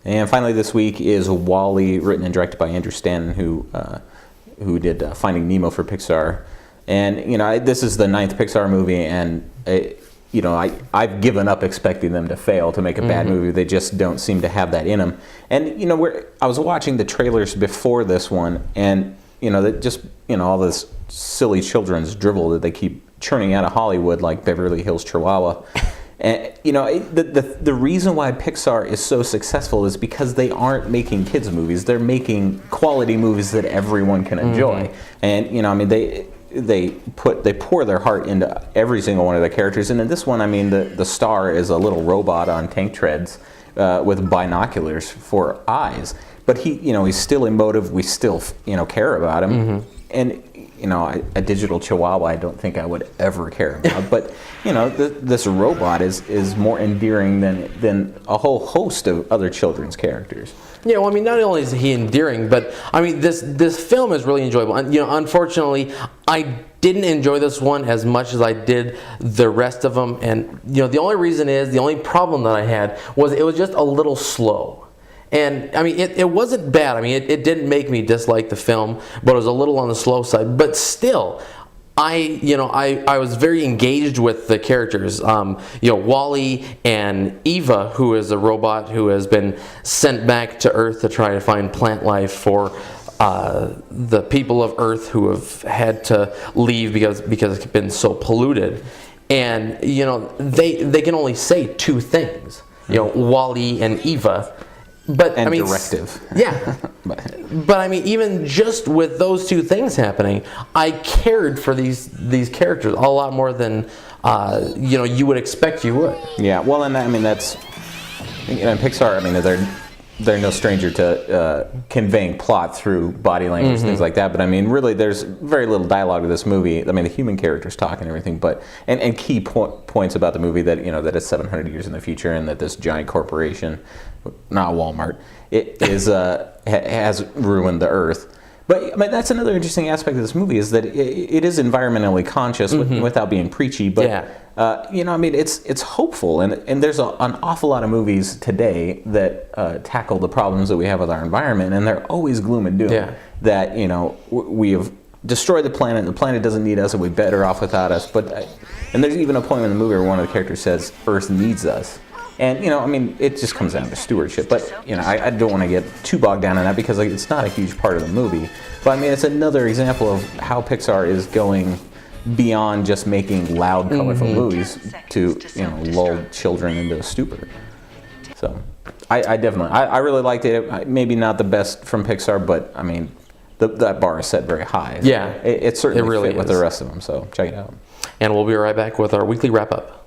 And finally this week is WALL-E, written and directed by Andrew Stanton, who did Finding Nemo for Pixar. And, this is the 9th Pixar movie, and, I've given up expecting them to fail, to make a bad movie. They just don't seem to have that in them. And, I was watching the trailers before this one, and, all this silly children's drivel that they keep churning out of Hollywood, like Beverly Hills Chihuahua. And, the reason why Pixar is so successful is because they aren't making kids movies. They're making quality movies that everyone can enjoy. And, they pour their heart into every single one of their characters. And in this one, the star is a little robot on tank treads with binoculars for eyes. But he's still emotive. We still, care about him. And, a digital chihuahua I don't think I would ever care about. But, this robot is more endearing than a whole host of other children's characters. Yeah, well, not only is he endearing, but this film is really enjoyable. And unfortunately, I didn't enjoy this one as much as I did the rest of them. And the only problem that I had was it was just a little slow. And it wasn't bad. It didn't make me dislike the film, but it was a little on the slow side. But still, I was very engaged with the characters. WALL-E and Eva, who is a robot who has been sent back to Earth to try to find plant life for the people of Earth who have had to leave because it's been so polluted. And they can only say two things. WALL-E and Eva. But directive. Yeah. But even just with those two things happening, I cared for these characters a lot more than you would expect you would. Yeah. Well, and that's Pixar. They're no stranger to conveying plot through body language, things like that. But really, there's very little dialogue to this movie. The human characters talk and everything, but and key points about the movie that that it's 700 years in the future, and that this giant corporation, not Walmart, has ruined the Earth. But that's another interesting aspect of this movie, is that it is environmentally conscious without being preachy. But it's hopeful, and there's an awful lot of movies today that tackle the problems that we have with our environment, and they're always gloom and doom. Yeah. That we have destroyed the planet, and the planet doesn't need us, and we're better off without us. But and there's even a point in the movie where one of the characters says, "Earth needs us." And, it just comes down to stewardship. But, I don't want to get too bogged down in that, because it's not a huge part of the movie. But, it's another example of how Pixar is going beyond just making loud, colorful movies to, lull children into a stupor. So, I definitely, I really liked it. Maybe not the best from Pixar, but, that bar is set very high. Yeah. It certainly really fit with the rest of them, so check it out. And we'll be right back with our weekly wrap-up.